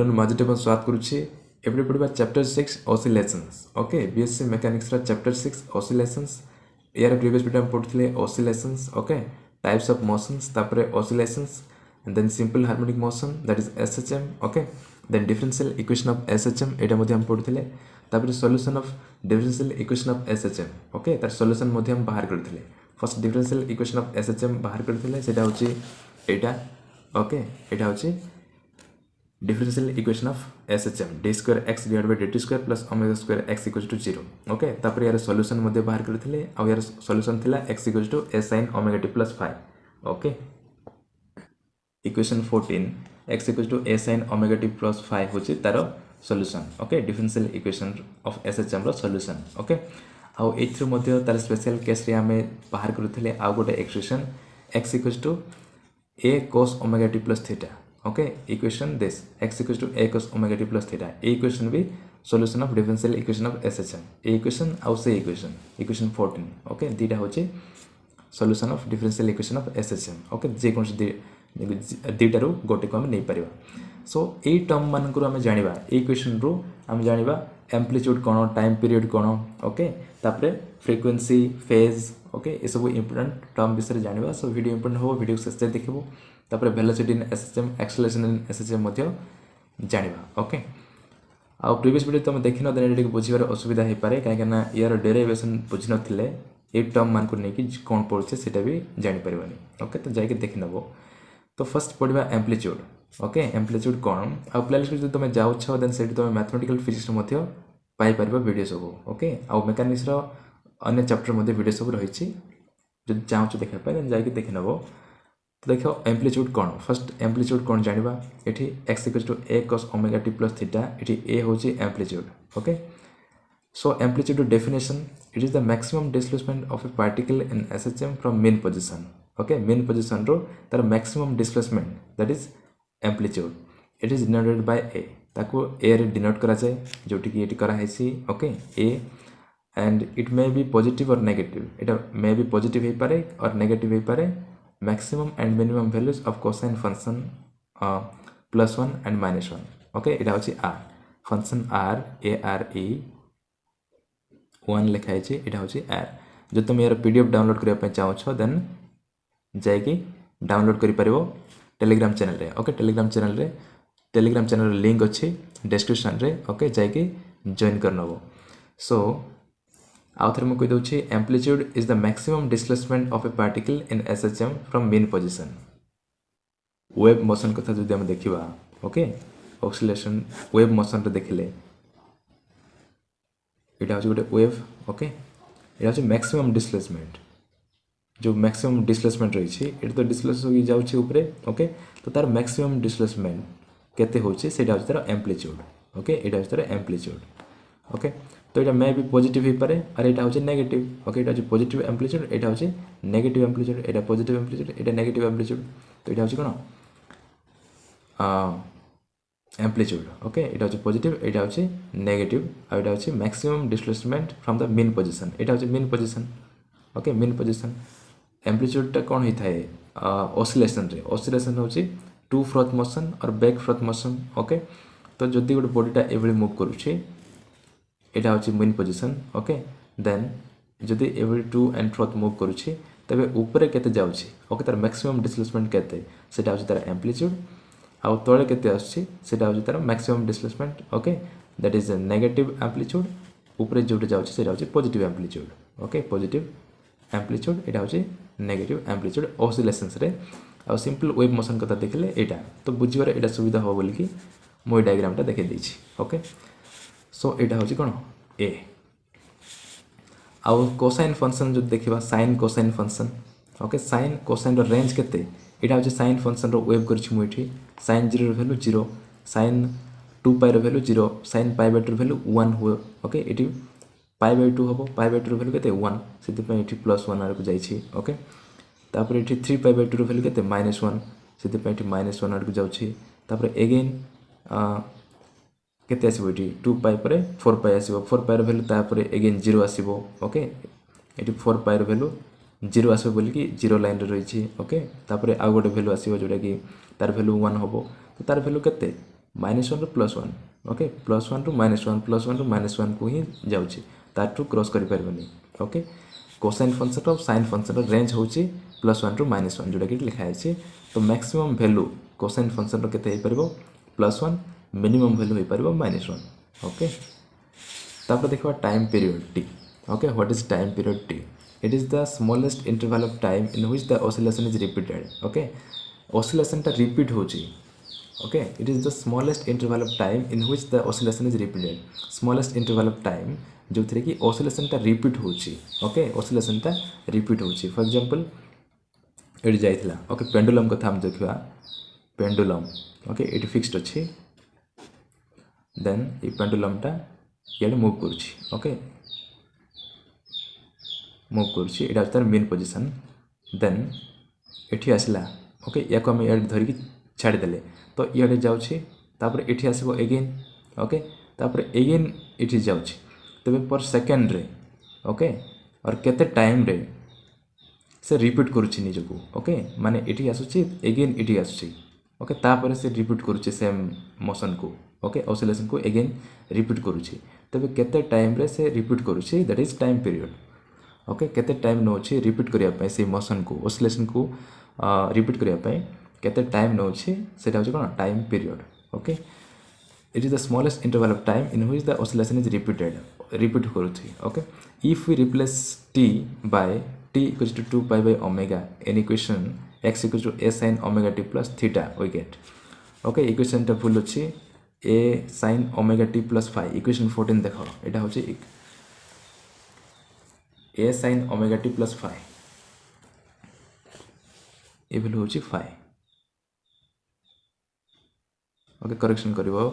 Good morning अपन स्वागत करुच्ची एपटे पढ़ा chapter 6 oscillations okay BSc mechanics chapter 6 oscillations यार प्रीवियस वीडियो में पढ़ुଥିଲେ oscillations okay types of motions तापर oscillations and then simple harmonic motion that is SHM okay then differential equation of SHM एटा मध्ये हम पढ़ुଥିଲେ तापर solution of differential equation of SHM okay तार सॉल्यूशन मध्ये हम बाहर करथिले first differential equation of SHM बाहर करथिले सेटा होची एटा ओके एटा होची differential equation of SHM d square x divided by dt square plus omega square x equals to 0 okay तापर यार सॉल्यूशन मध्ये बाहर करथिले आ यार सॉल्यूशन थिला x equals to a sin omega t plus 5 okay equation 14 x equals to a sin omega t plus 5 होची तार solution okay differential equation of SHM रो सॉल्यूशन ओके आ एथ्रु मध्ये तार स्पेशल केस रे हमें बाहर करथिले आ गोटे expression x equals to a cos omega t plus theta okay equation this x equals to a cos omega t plus theta equation भी solution of differential equation of SHM equation आउ से equation 14 okay दीटा होचे solution of differential equation of SHM okay जे कोन दीटा रो गोटे को हम नै परिबा सो a term मान को हम जानिबा इक्वेशन रो हम जानिबा एम्पलीट्यूड कोन टाइम पीरियड कोन ओके तापरे फ्रीक्वेंसी फेज ओके ए सब इंपोर्टेंट टर्म विषय जानिबा सो वीडियो इंपोर्टेंट हो वीडियो से देखिबो तापर velocity in SHM acceleration in SHM मध्ये जानिबा ओके आ प्रीवियस वीडियो तुम देखि न देने बुझिबार असुविधा हे पारे काहे ना यार डेरिवेशन बुझ नथिले ए टर्म मान को नै कि कोन पड़छे सेटा भी जानि परबनी ओके तो जाय के देखि नबो तो फर्स्ट पढ़िबा एम्पलीट्यूड ओके एम्पलीट्यूड कोन आ प्लेलिस्ट जो तुम जाउ छ देन सेट तुम मैथमेटिकल फिजिक्स मध्ये पाई परबा वीडियो सब ओके आ मेकानिक्स रो अन्य चैप्टर मध्ये वीडियो सब रहिछि जो चाहू छ देखा पाए देन जाय के देखि नबो तो देखो एम्पलीट्यूड कौन फर्स्ट एम्पलीट्यूड कौन जानिबा एठी x equals to a cos omega t plus theta एठी a होची amplitude okay so amplitude definition it is the maximum displacement of a particle in SHM from mean position okay mean position रो तार maximum displacement that is amplitude it is denoted by a ताको a रे denote करा जाय जोटी कि एठी करा हैसी okay a and it may be positive और नेगेटिव एटा मे बी पॉजिटिव हे पारे और नेगेटिव हे पारे maximum and minimum values of cosine function +1 and -1 okay এটা হচ্ছে r function r a r e 1 লেখা আছে এটা হচ্ছে r जो तुम यार पीडीएफ डाउनलोड करिया पे चाहो छ देन जाय कि डाउनलोड करि परिबो टेलीग्राम चैनल रे ओके टेलीग्राम चैनल लिंक अछि डिस्क्रिप्शन रे ओके जाय कि जॉइन करनबो सो आउथर में कहि दउछि amplitude is the maximum displacement of a particle in SHM from mean position wave motion कथा जदि हम देखिबा ओके ऑसिलेशन वेव मोशन रे देखिले एटा होछि गोटे वेव ओके एटा होछि मैक्सिमम डिस्प्लेसमेंट जो मैक्सिमम डिस्प्लेसमेंट रही छि एटा तो डिस्प्लेस होई जाउ छि ऊपरे ओके तो तार मैक्सिमम डिस्प्लेसमेंट केते होछि सेटा होछि तार एम्पलीट्यूड ओके एटा होछि तार एम्पलीट्यूड ओके तो ये मे भी पॉजिटिव ही पारे और एटा होचे नेगेटिव ओके एटा होचे पॉजिटिव एम्पलीट्यूड एटा होचे नेगेटिव एम्पलीट्यूड एटा पॉजिटिव एम्पलीट्यूड एटा नेगेटिव एम्पलीट्यूड तो एटा होचे कोन एम्पलीट्यूड ओके एटा होचे पॉजिटिव एटा होचे नेगेटिव और एटा होचे maximum displacement from the mean position एटा होचे main position okay mean position amplitude टा कोन ही थाए ऑसिलेशन होचे टू फ्रथ मोशन और बैक फ्रथ मोशन ओके तो जदी गोटे बॉडीटा एवली मूव करूछे एटा होची मेन पोजीशन ओके देन जदी every two and froth move करूची तबे ऊपर केते जाउची ओके तार मैक्सिमम डिस्प्लेसमेंट केते सेटा होची तार एम्पलीट्यूड आ तळे केते आछी सेटा होची तार maximum displacement okay that is negative amplitude ऊपर जोटे जाउची सेटा होची positive amplitude okay positive amplitude एटा होची नेगेटिव एम्पलीट्यूड ऑसिलेशंस रे आ सिंपल वेव मोशन कथा देखले एटा तो बुझिबार एटा सुविधा हो बोली कि मोय डायग्राम टा देखे देछि ओके सो एटा होची कोन ए आउ कोसाइन फंक्शन जो देखिबा sine cosine function okay sine cosine रो रेंज केते एटा होची साइन फंक्शन रो वेव करछि मु एठी साइन 0 रो वैल्यू 0 साइन 2 पाई रो वैल्यू 0 साइन पाई बाय 2 रो वैल्यू 1 हो ओके एठी पाई बाय 2 हबो पाई बाय 2 रो वैल्यू केते 1 सेति पे एठी +1 आर को जाई छी ओके तापर एठी 3 पाई बाय 2 रो वैल्यू केते -1 सेति पे एठी -1 आर को जाउ छी तापर अगेन केते आसीबो एठी 2 पाई परे 4 पाई आसीबो 4 पाई रो वैल्यू तापरे अगेन 0 आसीबो ओके एठी 4 पाई रो वैल्यू 0 आसीबो बोली कि 0 लाइन रे रही छी ओके तापरे आ गोटे वैल्यू आसीबो जोटा कि तार वैल्यू 1 होबो तो तार वैल्यू केते -1 ରୁ +1 ओके +1 ରୁ -1 +1 ରୁ -1 को ही जाउची तारटू क्रॉस करि परबनी ओके कोसाइन फंक्शन और साइन फंक्शन रेंज होची +1 ରୁ -1 जोटा कि लिखा है तो मैक्सिमम वैल्यू कोसाइन फंक्शन केते हे परबो +1 मिनिमम वैल्यू हे परबो -1 ओके तापर देखबा time period t okay what is time period t it is the smallest interval of time in which the oscillation is repeated okay oscillation टा repeat होची okay it is the smallest interval of time in which the oscillation is repeated smallest interval of time जो थरे कि oscillation टा repeat होची okay oscillation टा repeat होची for example एडी जाइथिला ओके पेंडुलम कथा हम देखिबा पेंडुलम ओके एटी फिक्स्ड अछि देन ए पेंडुलम टा याडे मूव करूची ओके मूव करूची एटा तार मेन पोजीशन देन एठी आसला ओके याको हम याडे धरि कि छाडी देले तो याडे जाउची तापर एठी आसीबो अगेन ओके तापर अगेन एठी जाउची तबे पर सेकंड रे ओके और केते टाइम रे से रिपीट करूची निजको ओके माने एठी आसुची अगेन एठी आसुची ओके तापर से रिपीट करूची सेम मोशन को ओके ऑसिलेशन को अगेन रिपीट करूची तबे केते टाइम रे से रिपीट करूची that is time period okay केते टाइम नोची रिपीट करिया पय से मोशन को ऑसिलेशन को रिपीट करिया पय केते टाइम नोची सेटा होची कोन time period okay it is the smallest interval of time in which the oscillation is repeat करूची okay if we replace t by t equals to 2 pi by omega in equation x equals to a sin omega t plus theta we get okay equation टा भूल अछि a sin omega t plus phi equation 14 देखो एटा होची a sin omega t plus phi ए भूल होची phi okay correction करिवो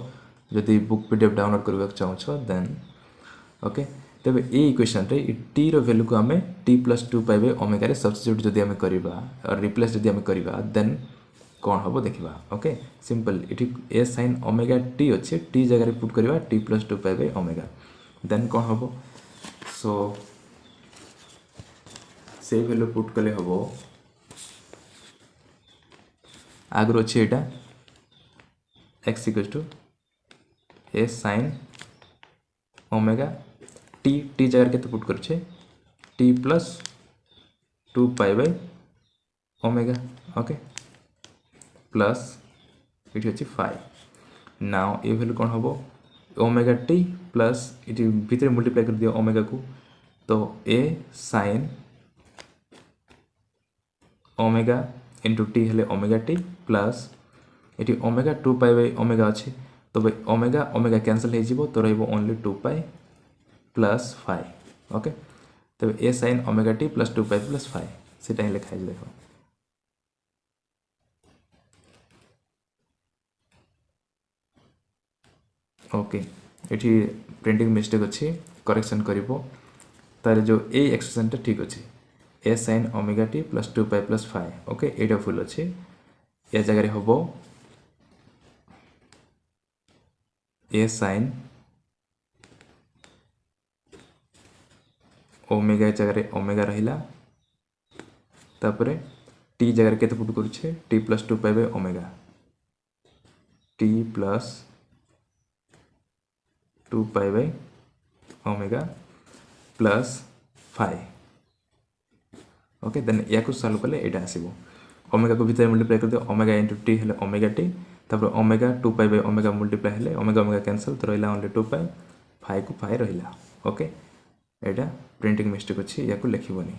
जदि book PDF download करबा चाहौ छ देन ओके तबे ए इक्वेशन रे t रो वैल्यू को हमें t + 2 पाई बाय ओमेगा रे सब्स्टिट्यूट जदि हमें करबा और रिप्लेस जदि हमें करबा देन कोन हबो देखिबा ओके सिंपल इठी a sin ओमेगा t अछि t जगह रे पुट करबा t + 2 pi by omega then कोन हबो सो से वैल्यू पुट कले हबो आगरो अछि एटा x equals to a sin omega t जगह के तो पुट कर t plus 2 pi by omega okay plus इटी अछि 5 नाउ ए वैल्यू कोन हबो ओमेगा t plus इटी भीतर मल्टीप्लाई कर दियो ओमेगा को तो a sin omega into t हेले ओमेगा t plus इटी ओमेगा 2 पाई बाय ओमेगा अछि तो भाई ओमेगा ओमेगा कैंसिल हे जिवो तो रहइबो ओनली 2 पाई प्लस 5 ओके तो a sin omega t plus 2 pi plus 5 सेटा ही लिखा है देखो ओके इटी प्रिंटिंग मिस्टेक अछि करेक्शन करिवो तारे जो a एक्सप्रेशन ता ठीक अछि a sin omega t plus 2 pi plus 5 okay Etah full अछि ए जगह रे हबो a sin ओमेगा जगह रे ओमेगा रहिला तापरे t जगह रे केते पुट करूछे t + 2 pi by omega t + 2 pi by omega plus 5 okay then या को सॉल्व करले एटा आसीबो ओमेगा को भीतर मल्टीप्लाई कर दियो ओमेगा * t हेले ओमेगा t तापर omega 2 pi by omega multiply हेले ओमेगा ओमेगा कैंसिल तो रहिला ओनली 2 पाई 5 को 5 रहिला ओके एटा प्रिंटिंग मिस्टेक अछि या को लिखिबोनी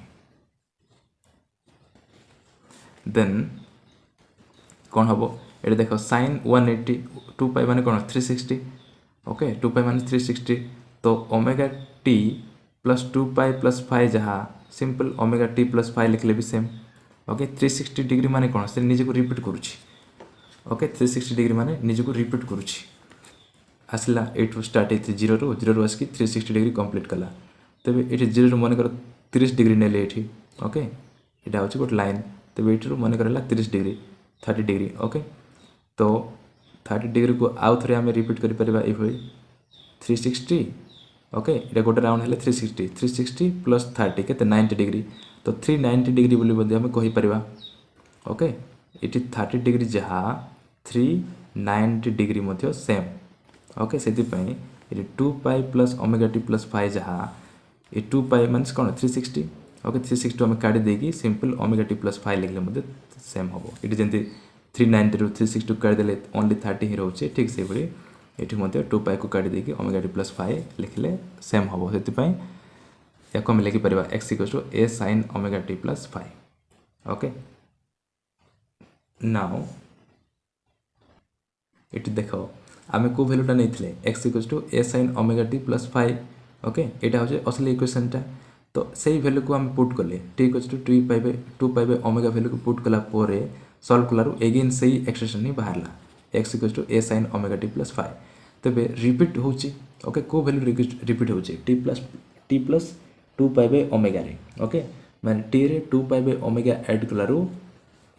देन कोन हबो एटा देखो sin 180 2 पाई माने कोन 360 ओके 2 पाई माने 360 तो ओमेगा t plus 2 पाई plus 5 जहा सिंपल ओमेगा t plus 5 लिखले भी सेम ओके 360 डिग्री माने कोन से निजे को रिपीट करूची ओके 360 डिग्री माने निजे को रिपीट करूची आसला 8 रो स्टार्ट हे 0 रो आसकी 360 डिग्री कंप्लीट कला तबे एठी 0 रो माने कर 30 डिग्री नेले एठी ओके एटा होची गोट लाइन तबे एठी रो माने करला 30 डिग्री 30 डिग्री ओके तो 30 डिग्री को आउ थरे हमें रिपीट करि परबा ए भई 360 ओके एटा गोटे राउंड हेले 360 प्लस 30 केते 90 डिग्री तो 390 डिग्री बोली बदे हमें कहि परबा ओके इटी 30 डिग्री जहा 3 90 डिग्री मध्य सेम ओके से 2 pi plus omega t plus five जहाँ ये 2 पाई मीन्स कौन 360 ओके 360 आम काढ़ी देकी simple omega t plus five लिखले सेम हम ये जमी 390 रू 360 काढ़ीदे ओनली 30 ही रोचे ठीक से ये 2 पाई को काढ़ी देकी ओमेगा टी प्लस फाइव लिखले सेम हम से या आम लिखिपर x equals to a sine omega t plus five okay now ये देख आम को भैल्यूटा नहीं x equals to a sine omega t plus five okay यहाँ हूँ असली इक्वेशनटा तो सही भैल्यू को आम पुट कले t equals to pi by omega value को पुट कला सल्व कलू एगेन से एक्सप्रेशन ही बाहर x equals to a sine omega t plus five तेरे रिपीट होची ओके को भैल्यू रिपीट होची टी प्लस 2 पाइबे ओमेगा रे ओके माने टी रे 2 पाइबे ओमेगा ऐड कलारू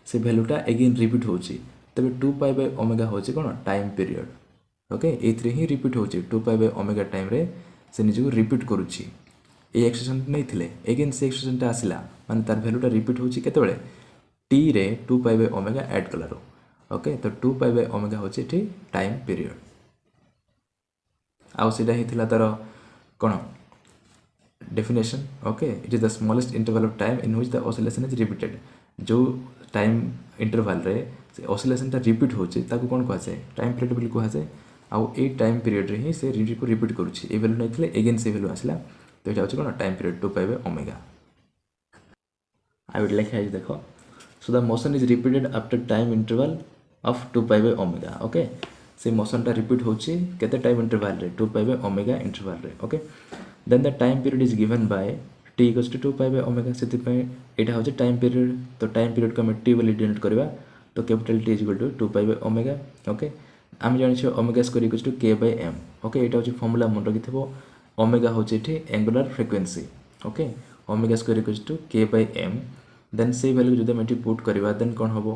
से भैल्यूटा एगेन रिपीट होची तेरे 2 पाइबे ओमेगा होची कोन टाइम पीरियड ओके एथरे ही रिपीट होची 2 पाइबे ओमेगा टाइम रे से निजको रिपीट करुच्ची ये एक्सप्रेशन नहीं थिले एगेन से एक्सप्रेशन आसला माने तार भैल्यूटा रिपीट होची केतेबेले टी रे 2 पाइबे ओमेगा ऐड कलारू ओके तो 2 पाइबे ओमेगा होची टी टाइम पीरियड आउ सीधा ही थिला तार कोन definition okay it is the smallest interval of time in which the oscillation is repeated जो टाइम इंटरवल रे से ऑसिलेशन टा रिपीट होची ताको कोन कहै छै टाइम पीरियड बिल कहै छै आउ ए टाइम पीरियड रे ही से को रिपीट करूची ए वैल्यू नहीं थिले एगेन से वैल्यू आसला तो एटा होची कोन time period 2 pi by omega I would like है देखो so the motion is repeated after time interval of 2 pi by omega okay से मोशन टा रिपीट होची केते टाइम इंटरवल रे 2 पाइबे ओमेगा इंटरवल रे okay then the time period is given by t equals to 2 pi by omega से एटा होची time period तो टाइम पीरियड को हम टी वाली डिनोट करबा तो capital T is equal to 2 pi by omega okay आम जानी omega square equals to k by m okay यहाँ हूँ फर्मुला मन रखि ओमेगा हूँ ये angular frequency okay omega square equals to k by m then से वैल्यू जो ये पुट करवा देन कौन हम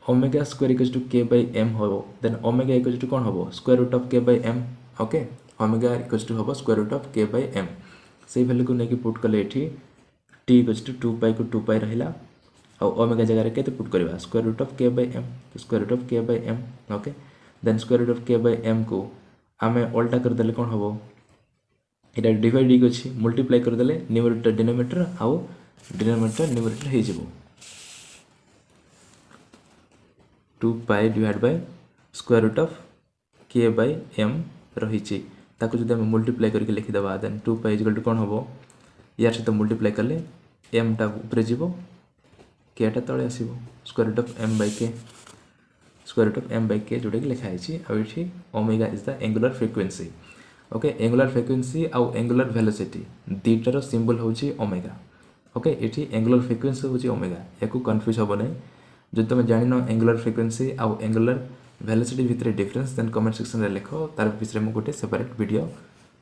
omega square equals to k by m हम देन ओमेगा इक्वल्स टू कौन हम square root of k by m okay omega equals to हम square root of k by m से वैल्यू को लेकिन पुट कले टी इक्वल्स टू 2 पाई को 2 पाई रहा और ओमेगा जगह के पुट करवा square root of k by m square root of k by m okay then square root of k by m को आम अल्टा करदे कौन हम यहाँ डिवाइड अच्छी मल्टीप्लाई करदे न्यूमरेटर डिनोमिनेटर आउ डिनोमिनेटर न्यूमरेटर हो 2 pi divide by square root of k by m रही ताको जब आम मल्टीप्लाई करके लिखिदेवा देन 2 पाई इक्वल टू कौन हम यार सहित मल्टीप्लाई कले एम टा ऊपर जीवो केटा तले आसीबो square root of m by k square root of m by k जोटा कि लिखाई आउठी omega is the angular frequency okay angular frequency आउ एंगुलर वेलोसिटी दीटार सिंबल होची ओमेगा ओके एठी एंगुलर फ्रिक्वेंसी होची ओमेगा याकू कंफ्यूज हो नै जो तुम जान एंगुलर फ्रिक्वेंसी आउ एंगुलर वेलोसिटी भितर डिफरेंस देन कमेंट सेक्शन रे लिखो तार विषय में गोटे सेपरेट वीडियो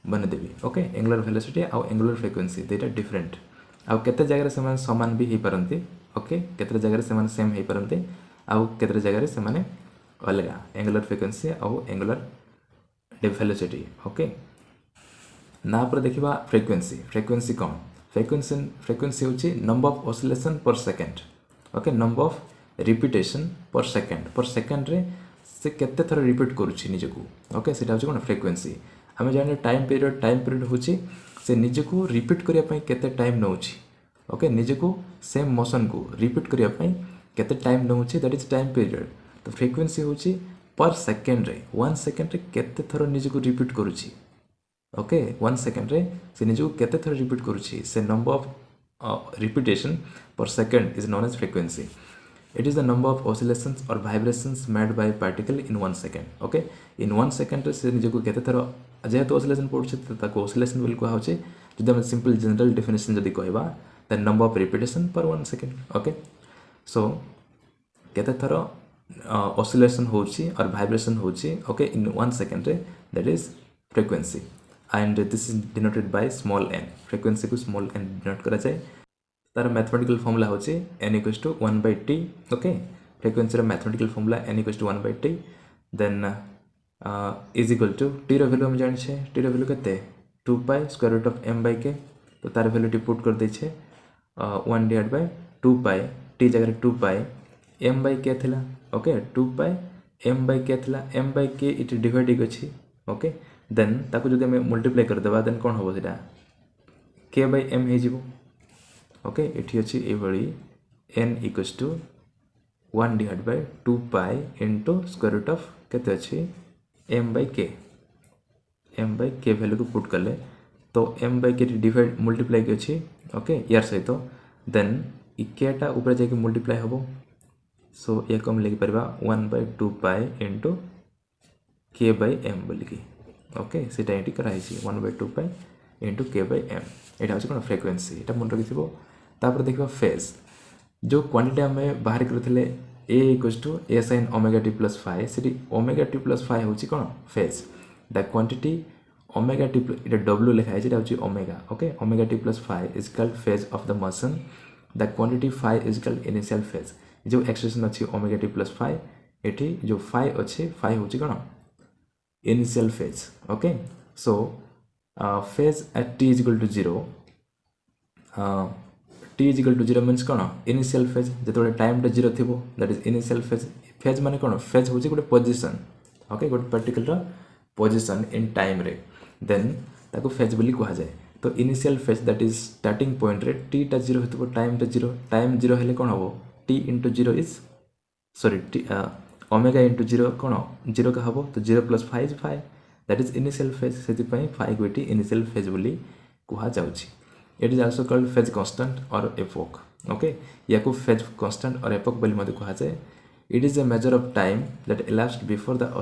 बनदेवी ओके एंगुलर वेलोसिटी आउ एंगुलर फ्रिक्वेंसी दुईटा डिफरेंट आउ केते जगह से सामान भी हो पारती ओके केते जगह से सेम हो पारती आउ केते जगह से अलग एंगुलर फ्रिक्वेंसी आउ एंगुलर वेलोसिटी ओके ना पर देखिबा फ्रिक्वेंसी फ्रिक्वेंसी कौन फ्रिक्वेंसी होची नंबर ऑफ ऑसिलेशन पर second okay number of repetition per second रे से केते थर रिपीट करूची निजको ओके सेटा होची कोन फ्रिक्वेंसी हमें जाने टाइम पीरियड होची से निजको रिपीट करिया पई केते टाइम नउची ओके निजको सेम मोशन को रिपीट करिया पई केते टाइम नउची दैट इज टाइम पीरियड तो फ्रिक्वेंसी होची पर सेकंड रे 1 सेकंड रे केते थर निजको रिपीट करूची ओके 1 सेकंड रे से निजको केते थर रिपीट करूची से number of repetition per second is known as frequency it is the number of oscillations or vibrations made by particle in 1 second okay in 1 second से निजको केते थर जेहेतु ऑसिलेशन पड़ुछे ताको ऑसिलेशन बोल को होचे जदि हम सिंपल जनरल डेफिनेशन जदि कहबा द नंबर ऑफ रिपीटेशन पर 1 सेकंड ओके सो केते थर ऑसिलेशन होची और वाइब्रेशन होची ओके इन 1 सेकंड रे that is frequency and this is denoted by small n frequency को स्मॉल n डिनोट करा जाए तार मैथमेटिकल फॉर्मूला होची n equals to 1/t okay frequency रा mathematical formula n equals to 1/t then is equal to t रो value हम जानि छे t रो वैल्यू केते 2 pi square root of m/k तो तार वैल्यू टी पुट कर दे छे 1 डिवाइड बाय 2 पाई t जगह 2 पाई m/k थिला ओके 2 पाई एम बाय के थिला एम बाय के इट डिवाइड अच्छी ओके देन ताको जदि हमें मल्टीप्लाई करदेबा देन कौन हम सेटा के बाय एम हो ओके इठी अच्छी ये n equals to 1 divide by 2 pi into square root of केते अच्छी एम बाय के वैल्यू को पुट कले तो m by k divide multiply अच्छी ओके यार सहित देन केटा ऊपर जाके मल्टीप्लाई हम सो या को हम लिखि परबा 1 बाय 2 पाई इंटू के बाय एम बोलिकी ओके सेटा एटी करा हिची 1 बाय 2 पाई इंटू के बाय एम एटा होची कोन फ्रीक्वेंसी एटा मन रखिथिबो तापर देखबा फेज जो क्वांटिटी हमें बाहर करथिले a equals to a sin omega t plus 5 सेटी ओमेगा t प्लस 5 होची कोन phase the quantity omega t इटा w लिखा है जेटा होची omega okay omega t plus 5 is called phase of the motion the quantity 5 is called initial phase जो expression अच्छी ओमेगा टी प्लस 5 एटी जो 5 अच्छे 5 होची कोन initial phase okay so phase at t is equal to 0 t is equal to 0 means कोन initial phase जतोले time टा 0 थिबो that is initial phase phase माने कोन फेज होची गोटे पोजीशन ओके गोटे पर्टिकुलर पोजीशन इन टाइम रे देन ताको फेज बोली कहा जाए तो initial phase that is starting point रे t टा 0 हेतबो टाइम 0 हेले कोन हबो t into 0 is sorry omega into 0 कौन 0 का हम तो 0 plus 5 is 5 that is initial phase से 5 को इनिशियल फेज बोली कहा जाउछि it is also called phase constant और एपोक ओके या को फेज कांस्टेंट और एपोक बोली मते कहा जाए it is a measure of time that elapsed before the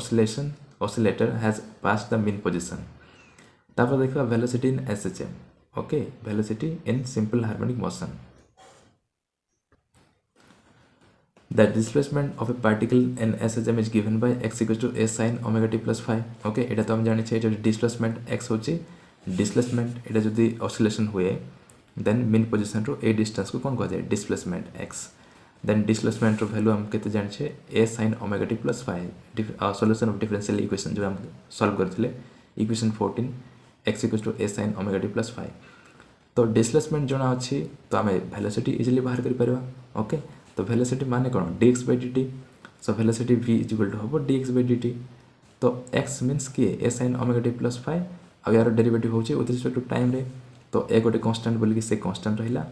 oscillator has passed the mean position तापर देखा velocity in SHM okay velocity in simple harmonic motion The displacement of a particle in SHM is given by x equals to a sin omega t plus 5. Okay, এটা তো আমি জানি যে এটা displacement x হচ্ছে displacement এটা যদি oscillation हुए then mean position row a distance को कौन कहा जाए displacement x then displacement रो value हम केते जानि छे a sin omega t plus 5 solution of differential equation जो हम solve करथिले equation 14 x equals to a sin omega t plus 5 तो displacement जोना अछि तो हमें velocity easily बाहर कर परबा ओके तो वेलोसिटी माने कौन dx by dt so velocity v is equal to हम dx by dt तो x मीन्स कि a sin omega t plus 5 अब यार डेरिवेटिव होची विथ रिस्पेक्ट टू टाइम रे तो ए गोटे कांस्टेंट बोली कि से कांस्टेंट रहिला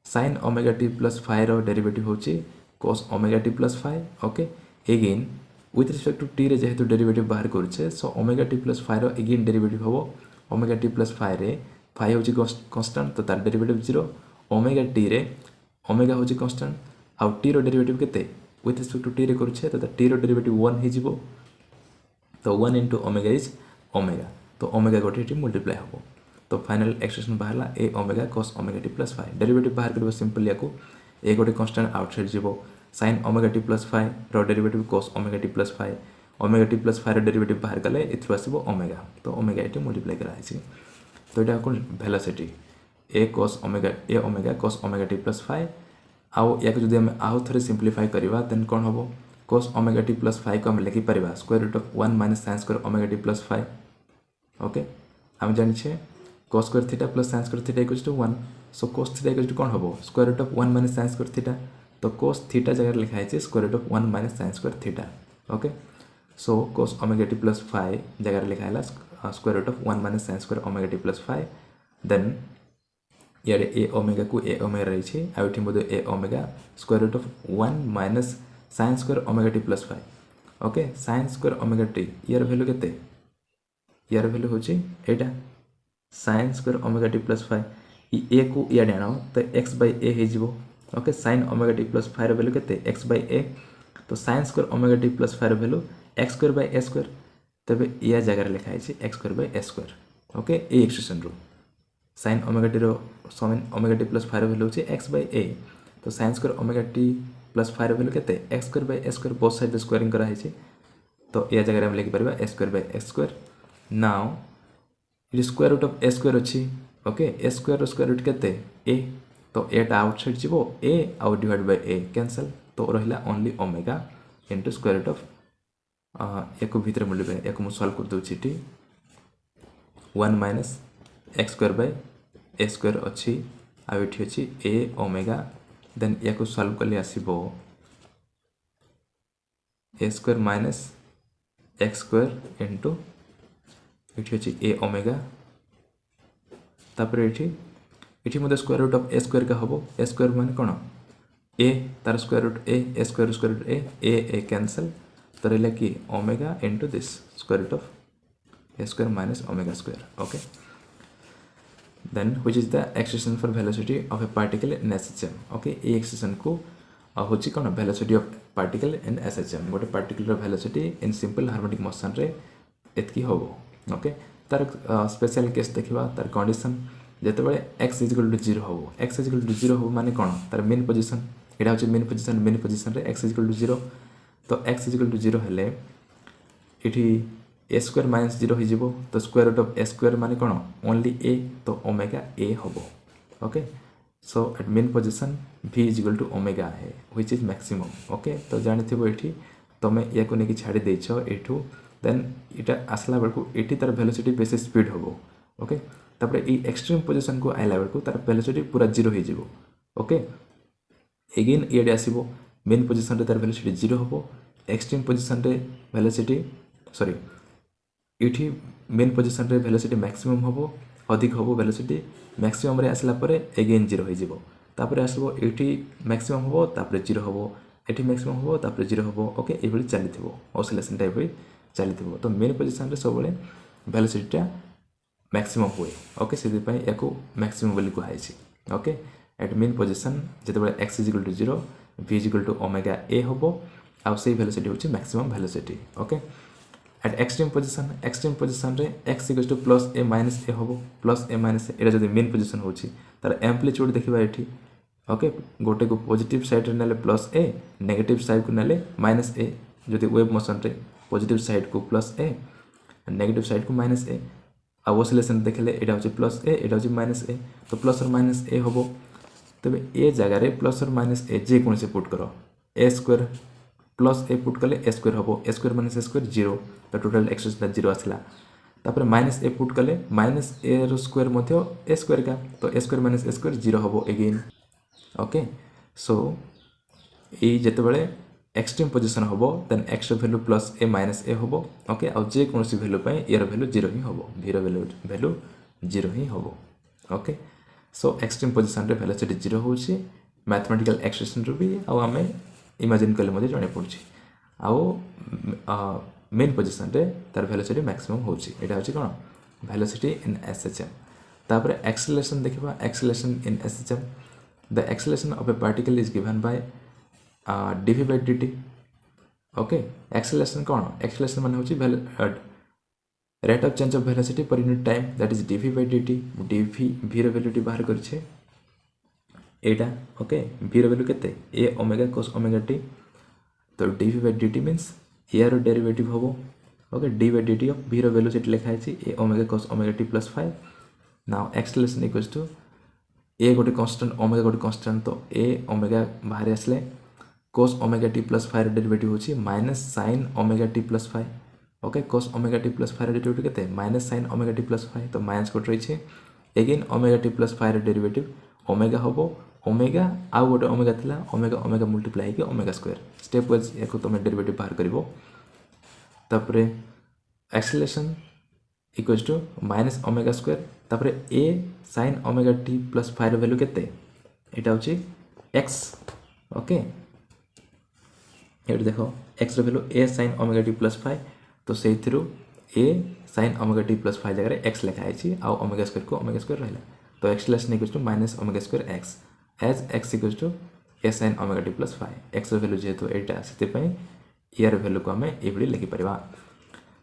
sin ओमेगा t प्लस 5 रो डेरिवेटिव होची cos omega t plus 5 okay again with respect to t रे जेहेतु डेरिवेटिव बाहर करछे सो ओमेगा t प्लस 5 रो अगेन डेरिवेटिव होबो ओमेगा t प्लस 5 रे 5 होची कांस्टेंट तो तार डेरिवेटिव 0 ओमेगा t रे ओमेगा होची कांस्टेंट आउ टी रो डेरिवेटिव केते विथ रिस्पेक्ट टू टी रे करूछे तो टी रो डेरिवेटिव 1 हे जिवो तो 1 इनटू ओमेगा इज ओमेगा तो ओमेगा गोटे टी मल्टीप्लाई होबो तो फाइनल एक्सप्रेशन बाहरला a omega cos omega t plus 5 derivative बाहर करबो सिंपल याको a गोटे कांस्टेंट आउटसाइड जिवो sin ओमेगा t प्लस 5 रो derivative cos omega t plus 5 omega t plus 5 रो डेरिवेटिव बाहर कले इथरो आसीबो ओमेगा तो ओमेगा टी मल्टीप्लाई करा आछि तो एटा कोन velocity a omega cos omega t plus 5 आउ या जदि हम आउ थरे सिंप्लीफाई करबा देन कोन होबो cos ओमेगा t प्लस 5 को हम लिखि परबा square root of 1 minus sin square omega t plus 5 okay हम जानि छे cos square theta plus sin square theta equals to 1 so cos theta equals to कोन होबो square root of 1 minus sin square theta तो cos theta जगह लिखा है square root of 1 minus sin square theta okay so cos omega t plus 5 जगह लिखा है square root of 1 minus sin square omega t plus 5 then यारे a omega को a omega रही छे आ एठी मधे a omega square root of 1 minus sin square omega t plus 5 okay sin square omega t यार वैल्यू केते यार वैल्यू होची एटा sin square omega t plus 5 ई a को या डाणो तो x बाय a हे जिवो okay sin omega t plus 5 रो वैल्यू केते x बाय a तो sin square omega t plus 5 रो value x square by a square तबे या जगह लिखा है x square by a square okay ए एक्सप्रेशन रो sin ओमेगा t रो sin omega t plus 5 value होची x बाय a तो sin square omega t plus 5 value केते x square by a square both side squaring करा है तो या जगह हम लिखि परबा a square by x square now it square root of a square अछि ओके a स्क्वायर रो स्क्वायर रूट केते a तो a टा आउटसाइड जिवो a out divide by a cancel तो रहिला only omega into square root of एको भीतर मल्टीप्लाई एको मु सॉल्व कर दोछि टी 1 minus x square by a square अच्छी आ एठी अछि a ओमेगा देन या को सॉल्व करले आसीबो a square minus x square into ये अच्छे ए ओमेगा तापर ये मध्य square root of a square का हम ए स्क्वायर मान कौन ए तार square root a square root a cancel तो रहा कि omega into this square root of a square minus omega square okay then which is the expression for velocity of a particle in SHM okay ये expression को होची कौन velocity of particle in SHM गोटे particular velocity in simple harmonic motion रे एतकी होबो okay तार special case देखिबा तार कंडीशन जेते बेले x = 0 होबो x = 0 होबो माने कोन तार मेन पोजीशन एटा होची मेन पोजीशन रे x = 0 तो x = 0 हेले एठी ए स्क्वायर माइनस 0 हो जीवो तो square root of a square माने कोन ओनली ए तो ओमेगा ए होबो okay so at mean position v = omega है व्हिच इज मैक्सिमम ओके तो जानि थिबो एठी तमे या को नेकी छाडी देछो एठू देन इटा आसला बेलको एठी तार वेलोसिटी बेस स्पीड होबो ओके तापर ई एक्सट्रीम पोजीशन को आइला बेलको तार वेलोसिटी पूरा 0 हो जीवो ओके अगेन एडे आसीबो मेन पोजीशन रे तार वेलोसिटी 0 होबो एक्सट्रीम पोजीशन रे वेलोसिटी सॉरी इठी मेन पोजीशन रे वेलोसिटी मैक्सिमम होबो अधिक होबो वेलोसिटी मैक्सिमम रे आसला परे अगेन 0 हो जीवो तापर आसबो इठी मैक्सिमम होबो तापर 0 होबो इठी मैक्सिमम होबो तापर 0 होबो ओके एभली चलीथिबो ऑसिलेशन टाइप रे चलीथिबो तो मेन पोजीशन रे सब बेले वेलोसिटीटा मैक्सिमम हुए ओके सेति पय एको मैक्सिमम बोली कुहाइछि ओके एट मेन पोजीशन जते बेले x = 0 v = ओमेगा a होबो आ सेही वेलोसिटी होछि maximum velocity okay at extreme position रे x = +a - a होबो +a - a एटा जदि मेन पोजीशन होछि तार एम्पलीट्यूड देखिबा एठी ओके गोटे को पॉजिटिव साइड रे नेले +a नेगेटिव साइड को नेले -a जदि वेव मोशन रे पॉजिटिव साइड को +a नेगेटिव साइड को -a आ ऑसिलेशन देखले एटा होछि +a एटा होछि -a तो प्लस और -a होबो तबे ए जगह रे प्लस और -a जे कोन से पुट करो a square plus A put कले ए स्क्वायर होबो ए स्क्वायर माइनस ए स्क्वायर 0 तो टोटल एक्सप्रेशन 0 आसला तापर माइनस ए पुट कले माइनस ए रो स्क्वायर मध्य ए स्क्वायर का तो ए स्क्वायर माइनस ए स्क्वायर 0 होबो अगेन ओके सो ए जते बेले एक्सट्रीम पोजीशन होबो देन x रो वैल्यू प्लस ए माइनस ए होबो ओके आ जे कोनसी वैल्यू पय ए रो वैल्यू 0 ही होबो v रो वैल्यू 0 ही होबो ओके सो एक्सट्रीम पोजीशन रे वेलोसिटी 0 होछि मैथमेटिकल एक्सप्रेशन रो भी आ हमें इमेजिन कले मधे जणे पड़छि आउ मेन पोजीशन रे तार वेलोसिटी मैक्सिमम होछि एटा होछि कोन वेलोसिटी इन एसएचएम तापर एक्सेलरेशन देखिबा acceleration in SHM the acceleration of a particle is given by dv/dt okay acceleration कोन एक्सेलरेशन माने होछि rate of change of velocity per unit time that is dv/dt dv v रो value बाहर करछे एटा okay v रो value केते a omega cos omega t तो dv/dt मींस a रो डेरिवेटिव होबो ओके d/dt ऑफ v रो वैल्यू सेट लिखा है a omega cos omega t + 5 now acceleration equals to a गोटे कांस्टेंट ओमेगा गोटे कांस्टेंट तो a ओमेगा बाहर आसले cos ओमेगा t + 5 रो डेरिवेटिव होची -sin omega t + 5 okay cos omega t + 5 रो डेरिवेटिव केते -sin ओमेगा t + 5 तो माइनस कोट रही छे अगेन ओमेगा t + 5 रो डेरिवेटिव ओमेगा होबो ओमेगा आ गोटे ओमेगा थिला ओमेगा ओमेगा मल्टीप्लाई के ओमेगा स्क्वायर स्टेप वाइज एको तमे डेरिवेटिव बाहर करिवो तापरे acceleration equals to -omega square तापरे a sin ओमेगा t + 5 रो वैल्यू केते एटा होची x ओके एटा देखो x रो value a sin omega t + 5 तो सेहि through a sin omega t + 5 जगह रे x लिखा है आ ओमेगा स्क्वायर को ओमेगा स्क्वायर रहला तो acceleration equals to -omega square x as x equals to a sin omega t plus 5 x value जेहेतु एटा सेते पय यार वैल्यू को हमें एबडी लिखि परिबा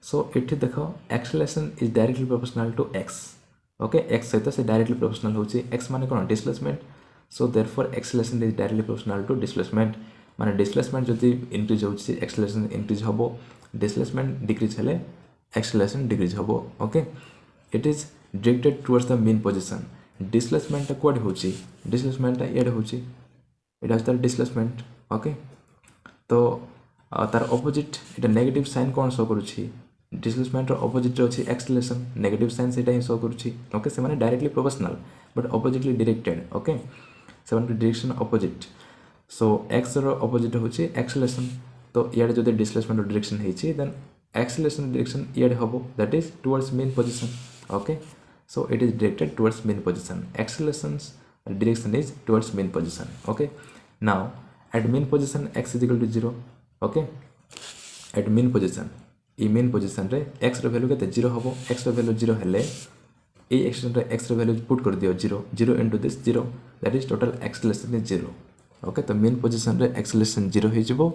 सो इठी देखो acceleration is directly proportional to x okay x सहित से डायरेक्टली प्रोपोर्शनल होची x माने कोन displacement so therefore acceleration is directly proportional to displacement माने डिस्प्लेसमेंट जति इंक्रीज होची एक्सेलरेशन इंक्रीज होबो डिस्प्लेसमेंट डिक्रीज हेले एक्सेलरेशन डिक्रीज होबो okay it is directed towards the mean position displacement कोड होची डिस्प्लेसमेंट एड होची एटा तार डिस्प्लेसमेंट ओके तो तार ऑपोजिट एटा नेगेटिव साइन कोन शो करूची डिस्प्लेसमेंट रो ऑपोजिट होची एक्सेलरेशन नेगेटिव साइन सेटा ही शो करूची ओके से माने directly proportional but oppositely directed okay से माने डायरेक्शन ऑपोजिट सो x रो ऑपोजिट होची एक्सेलरेशन तो इयाडे जदि डिस्प्लेसमेंट डायरेक्शन होइछि देन एक्सेलरेशन डायरेक्शन इयाडे हबो that is towards mean position okay so it is directed towards main position acceleration's direction is towards main position okay now at main position x is equal to 0 okay at main position e main position रे x रो value केते 0 हबो x रो value 0 हेले ए extension रे x रो value put कर दियो 0 0 into this 0 that is total acceleration is 0 okay तो मेन पोजीशन रे एक्सेलरेशन 0 हे जिवो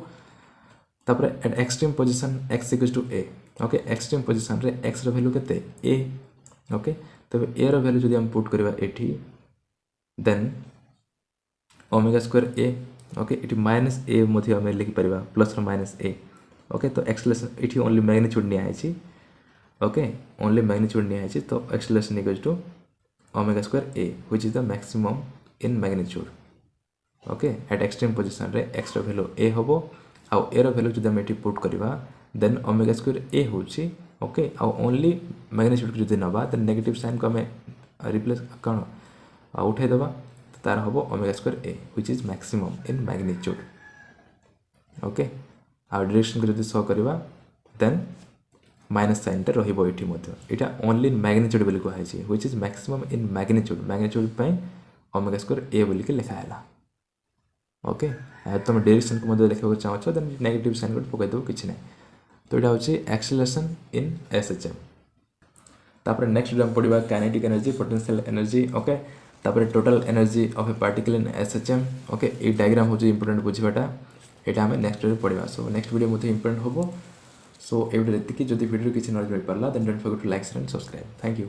तापर at extreme position x equals to a okay extreme position रे x रो वैल्यू केते a ओके तबे a रो वैल्यू जदि हम पुट करबा एठी then omega square a okay इटी माइनस a मध्ये हम लिखि परिबा प्लस रो माइनस a ओके तो एक्सेलरेशन इटी ओनली मैग्नीट्यूड नि आइछि ओके ओनली मैग्नीट्यूड नि आइछि तो acceleration equals to omega square a which is the maximum in magnitude okay at extreme position रे x रो वैल्यू a होबो आ a रो वैल्यू जदि हम एठी पुट करबा देन ओमेगा स्क्वायर a होछि ओके आ ओनली मैग्नीट्यूड जदि नबा देन नेगेटिव साइन को हमें रिप्लेस कौन उठाई दबा तो तार हम omega square a which is maximum in magnitude okay आ डायरेक्शन को जदि शो करबा देन माइनस साइन टे रहिबो एठी मध्ये एटा ओनली इन मैग्नीट्यूड बोली को हाइछि which is maximum in magnitude पय ओमेगा स्क्वायर a बोली के लिखा हैला ओके तुम डायरेक्शन को मध्ये लिखबो चाहो छ देन नेगेटिव साइन को पकाइ दो किछ नै तो यहाँ हूँ एक्सेलरेशन इन एसएचएम तापर नेक्स्ट वीडियो हम पढ़ा kinetic energy potential energy okay तापर total energy of a particle in SHM okay ये डायग्राम हूँ इंपोर्टेंट बुझाटा यहाँ आम नेक्स्ट वीडियो पढ़ा सो नेक्स्ट वीडियो मत इंपोर्टेंट हम सो ये वीडियो जब वीडियो किसी नॉलेज मिल पारा then don't forget to like and subscribe thank you.